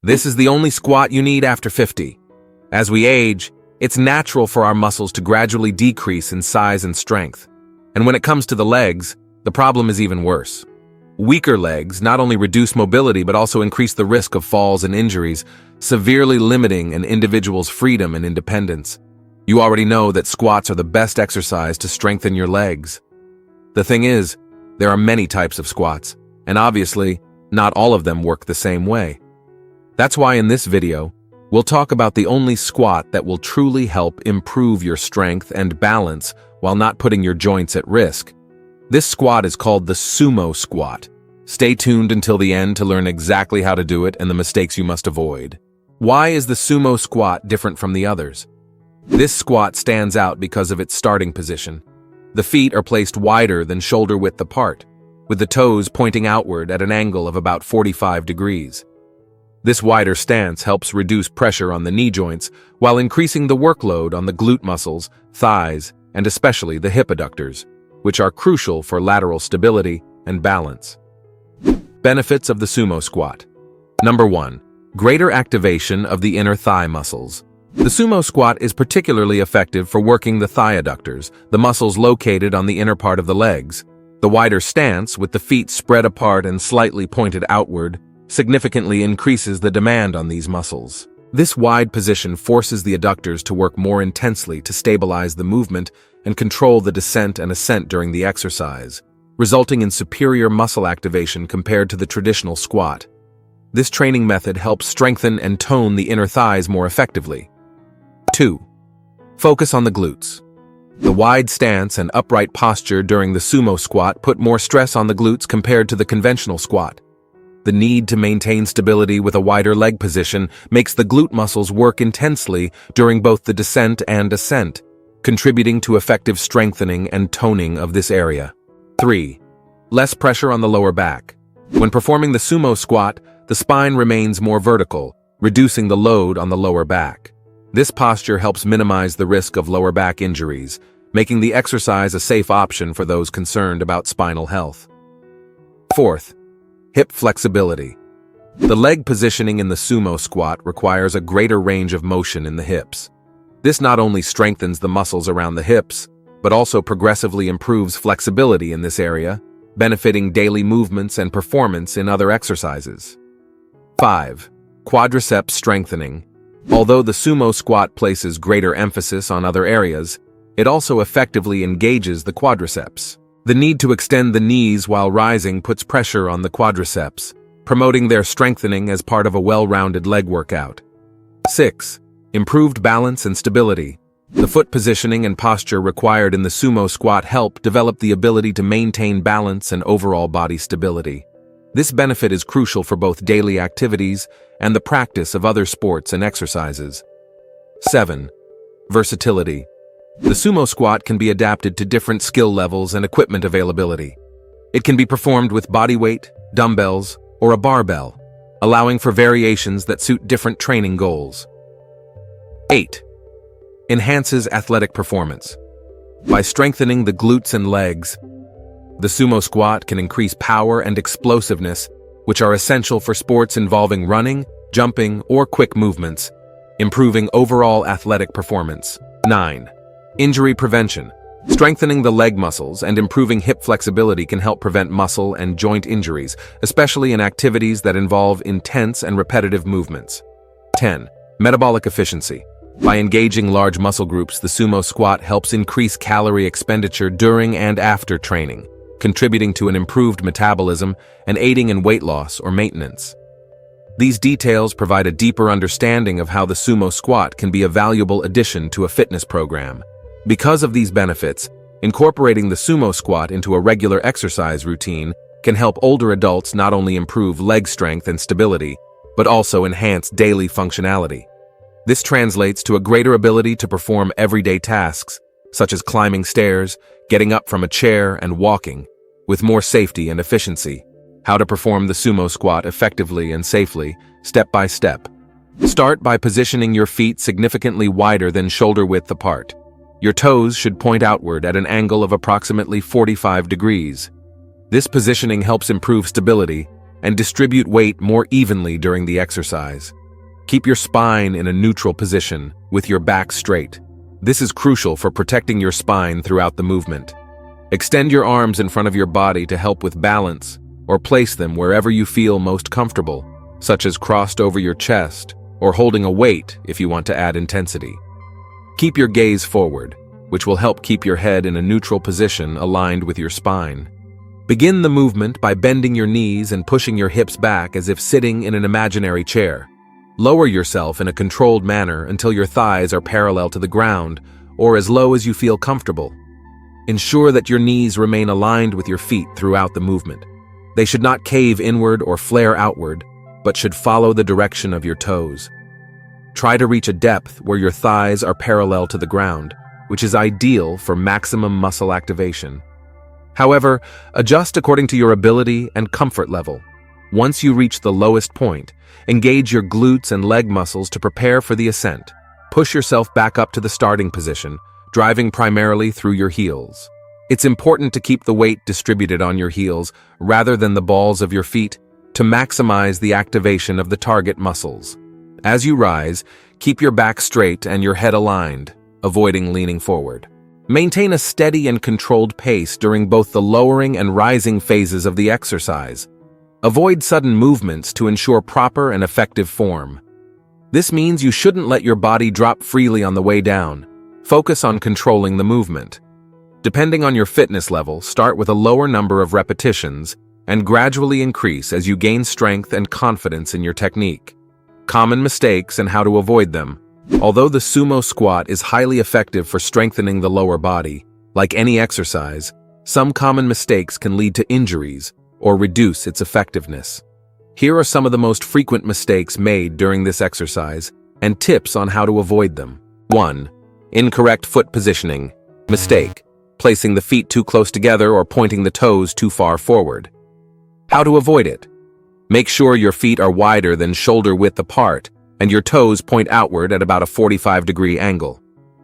This is the only squat you need after 50. As we age, it's natural for our muscles to gradually decrease in size and strength. And when it comes to the legs, the problem is even worse. Weaker legs not only reduce mobility but also increase the risk of falls and injuries, severely limiting an individual's freedom and independence. You already know that squats are the best exercise to strengthen your legs. The thing is, there are many types of squats, and obviously, not all of them work the same way. That's why in this video, we'll talk about the only squat that will truly help improve your strength and balance while not putting your joints at risk. This squat is called the sumo squat. Stay tuned until the end to learn exactly how to do it and the mistakes you must avoid. Why is the sumo squat different from the others? This squat stands out because of its starting position. The feet are placed wider than shoulder width apart, with the toes pointing outward at an angle of about 45 degrees. This wider stance helps reduce pressure on the knee joints while increasing the workload on the glute muscles, thighs, and especially the hip adductors, which are crucial for lateral stability and balance. Benefits of the sumo squat. Number 1. Greater activation of the inner thigh muscles. The sumo squat is particularly effective for working the thigh adductors, the muscles located on the inner part of the legs. The wider stance, with the feet spread apart and slightly pointed outward, significantly increases the demand on these muscles. This wide position forces the adductors to work more intensely to stabilize the movement and control the descent and ascent during the exercise, resulting in superior muscle activation compared to the traditional squat. This training method helps strengthen and tone the inner thighs more effectively. 2. Focus on the glutes. The wide stance and upright posture during the sumo squat put more stress on the glutes compared to the conventional squat. The need to maintain stability with a wider leg position makes the glute muscles work intensely during both the descent and ascent, contributing to effective strengthening and toning of this area. 3. Less pressure on the lower back. When performing the sumo squat, the spine remains more vertical, reducing the load on the lower back. This posture helps minimize the risk of lower back injuries, making the exercise a safe option for those concerned about spinal health. 4th. Hip flexibility. The leg positioning in the sumo squat requires a greater range of motion in the hips. This not only strengthens the muscles around the hips, but also progressively improves flexibility in this area, benefiting daily movements and performance in other exercises. 5. Quadriceps strengthening. Although the sumo squat places greater emphasis on other areas, it also effectively engages the quadriceps. The need to extend the knees while rising puts pressure on the quadriceps, promoting their strengthening as part of a well-rounded leg workout. 6. Improved balance and stability. The foot positioning and posture required in the sumo squat help develop the ability to maintain balance and overall body stability. This benefit is crucial for both daily activities and the practice of other sports and exercises. 7. Versatility. The sumo squat can be adapted to different skill levels and equipment availability. It can be performed with body weight, dumbbells, or a barbell, allowing for variations that suit different training goals. 8. Enhances athletic performance. By strengthening the glutes and legs, the sumo squat can increase power and explosiveness, which are essential for sports involving running, jumping, or quick movements, improving overall athletic performance. 9. Injury prevention. Strengthening the leg muscles and improving hip flexibility can help prevent muscle and joint injuries, especially in activities that involve intense and repetitive movements. 10. Metabolic efficiency. By engaging large muscle groups, the sumo squat helps increase calorie expenditure during and after training, contributing to an improved metabolism and aiding in weight loss or maintenance. These details provide a deeper understanding of how the sumo squat can be a valuable addition to a fitness program. Because of these benefits, incorporating the sumo squat into a regular exercise routine can help older adults not only improve leg strength and stability, but also enhance daily functionality. This translates to a greater ability to perform everyday tasks, such as climbing stairs, getting up from a chair, and walking, with more safety and efficiency. How to perform the sumo squat effectively and safely, step by step. Start by positioning your feet significantly wider than shoulder width apart. Your toes should point outward at an angle of approximately 45 degrees. This positioning helps improve stability and distribute weight more evenly during the exercise. Keep your spine in a neutral position, with your back straight. This is crucial for protecting your spine throughout the movement. Extend your arms in front of your body to help with balance, or place them wherever you feel most comfortable, such as crossed over your chest, or holding a weight if you want to add intensity. Keep your gaze forward, which will help keep your head in a neutral position aligned with your spine. Begin the movement by bending your knees and pushing your hips back as if sitting in an imaginary chair. Lower yourself in a controlled manner until your thighs are parallel to the ground, or as low as you feel comfortable. Ensure that your knees remain aligned with your feet throughout the movement. They should not cave inward or flare outward, but should follow the direction of your toes. Try to reach a depth where your thighs are parallel to the ground, which is ideal for maximum muscle activation. However, adjust according to your ability and comfort level. Once you reach the lowest point, engage your glutes and leg muscles to prepare for the ascent. Push yourself back up to the starting position, driving primarily through your heels. It's important to keep the weight distributed on your heels rather than the balls of your feet to maximize the activation of the target muscles. As you rise, keep your back straight and your head aligned, avoiding leaning forward. Maintain a steady and controlled pace during both the lowering and rising phases of the exercise. Avoid sudden movements to ensure proper and effective form. This means you shouldn't let your body drop freely on the way down. Focus on controlling the movement. Depending on your fitness level, start with a lower number of repetitions and gradually increase as you gain strength and confidence in your technique. Common mistakes and how to avoid them. Although the sumo squat is highly effective for strengthening the lower body, like any exercise, some common mistakes can lead to injuries or reduce its effectiveness. Here are some of the most frequent mistakes made during this exercise and tips on how to avoid them. 1. Incorrect foot positioning. Mistake: placing the feet too close together or pointing the toes too far forward. How to avoid it? Make sure your feet are wider than shoulder width apart and your toes point outward at about a 45-degree angle.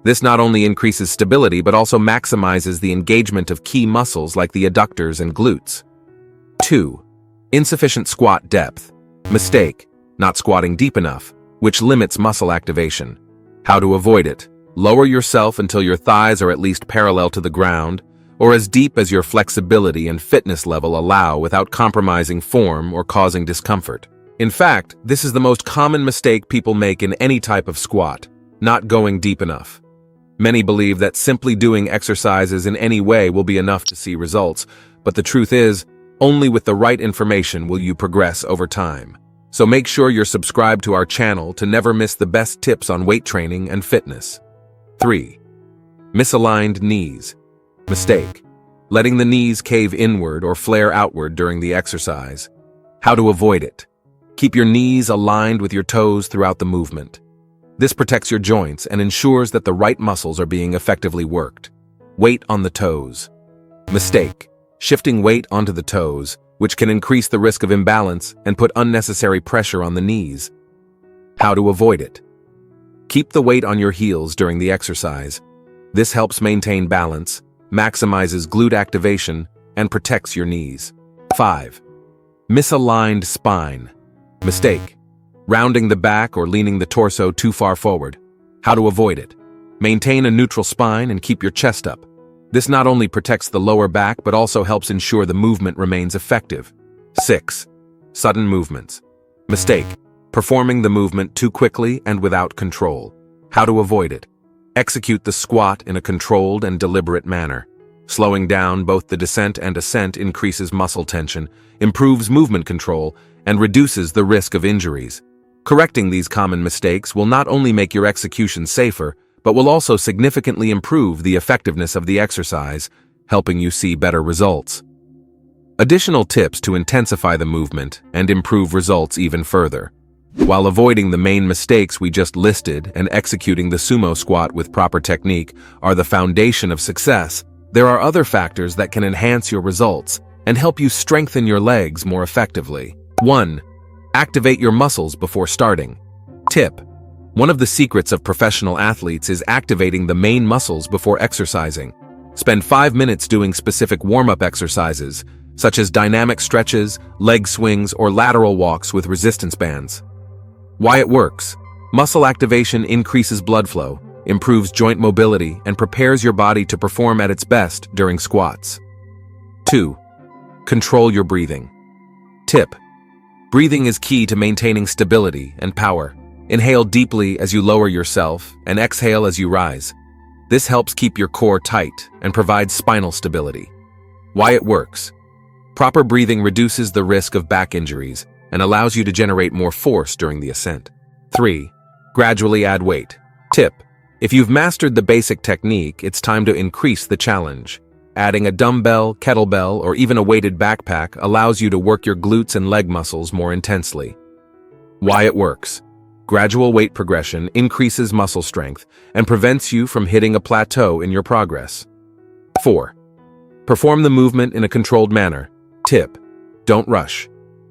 This not only increases stability but also maximizes the engagement of key muscles like the adductors and glutes. 2. Insufficient squat depth. Mistake: not squatting deep enough, which limits muscle activation. How to avoid it? Lower yourself until your thighs are at least parallel to the ground, or as deep as your flexibility and fitness level allow without compromising form or causing discomfort. In fact, this is the most common mistake people make in any type of squat: not going deep enough. Many believe that simply doing exercises in any way will be enough to see results, but the truth is, only with the right information will you progress over time. So make sure you're subscribed to our channel to never miss the best tips on weight training and fitness. 3. Misaligned knees. Mistake: letting the knees cave inward or flare outward during the exercise. How to avoid it? Keep your knees aligned with your toes throughout the movement. This protects your joints and ensures that the right muscles are being effectively worked. Weight on the toes. Mistake: shifting weight onto the toes, which can increase the risk of imbalance and put unnecessary pressure on the knees. How to avoid it? Keep the weight on your heels during the exercise. This helps maintain balance, maximizes glute activation, and protects your knees. 5. Misaligned spine. Mistake: rounding the back or leaning the torso too far forward. How to avoid it? Maintain a neutral spine and keep your chest up. This not only protects the lower back but also helps ensure the movement remains effective. 6. Sudden movements. Mistake: performing the movement too quickly and without control. How to avoid it? Execute the squat in a controlled and deliberate manner. Slowing down both the descent and ascent increases muscle tension, improves movement control, and reduces the risk of injuries. Correcting these common mistakes will not only make your execution safer, but will also significantly improve the effectiveness of the exercise, helping you see better results. Additional tips to intensify the movement and improve results even further. While avoiding the main mistakes we just listed and executing the sumo squat with proper technique are the foundation of success, there are other factors that can enhance your results and help you strengthen your legs more effectively. 1. Activate your muscles before starting. Tip: one of the secrets of professional athletes is activating the main muscles before exercising. Spend 5 minutes doing specific warm-up exercises, such as dynamic stretches, leg swings, or lateral walks with resistance bands. Why it works: muscle activation increases blood flow, improves joint mobility, and prepares your body to perform at its best during squats. 2. Control your breathing. Tip: breathing is key to maintaining stability and power. Inhale deeply as you lower yourself and exhale as you rise. This helps keep your core tight and provides spinal stability. Why it works: proper breathing reduces the risk of back injuries and allows you to generate more force during the ascent. 3. Gradually add weight. Tip: if you've mastered the basic technique, it's time to increase the challenge. Adding a dumbbell, kettlebell, or even a weighted backpack allows you to work your glutes and leg muscles more intensely. Why it works: gradual weight progression increases muscle strength and prevents you from hitting a plateau in your progress. 4. Perform the movement in a controlled manner. Tip: don't rush.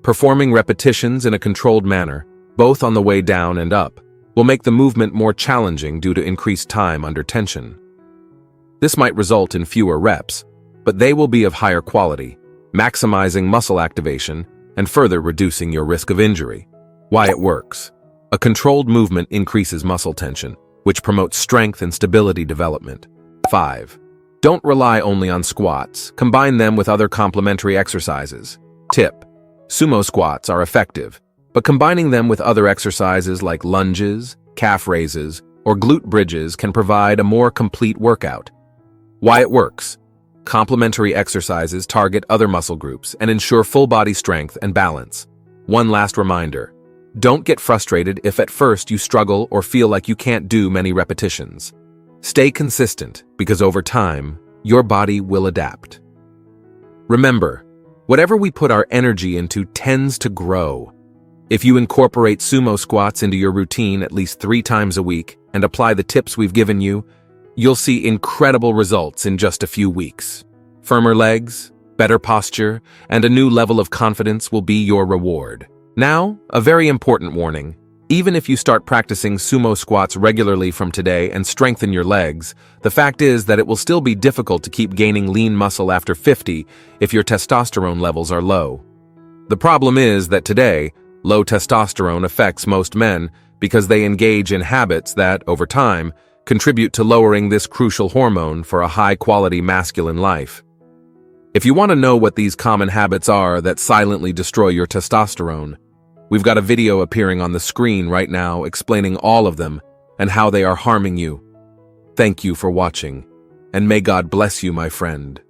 Performing repetitions in a controlled manner, both on the way down and up, will make the movement more challenging due to increased time under tension. This might result in fewer reps, but they will be of higher quality, maximizing muscle activation and further reducing your risk of injury. Why it works: a controlled movement increases muscle tension, which promotes strength and stability development. 5. Don't rely only on squats. Combine them with other complementary exercises. Tip: sumo squats are effective, but combining them with other exercises like lunges, calf raises, or glute bridges can provide a more complete workout. Why it works: complementary exercises target other muscle groups and ensure full body strength and balance. One last reminder: don't get frustrated if at first you struggle or feel like you can't do many repetitions. Stay consistent, because over time, your body will adapt. Remember, whatever we put our energy into tends to grow. If you incorporate sumo squats into your routine at least 3 times a week and apply the tips we've given you, you'll see incredible results in just a few weeks. Firmer legs, better posture, and a new level of confidence will be your reward. Now, a very important warning. Even if you start practicing sumo squats regularly from today and strengthen your legs, the fact is that it will still be difficult to keep gaining lean muscle after 50 if your testosterone levels are low. The problem is that today, low testosterone affects most men because they engage in habits that, over time, contribute to lowering this crucial hormone for a high-quality masculine life. If you want to know what these common habits are that silently destroy your testosterone, we've got a video appearing on the screen right now explaining all of them and how they are harming you. Thank you for watching, and may God bless you, my friend.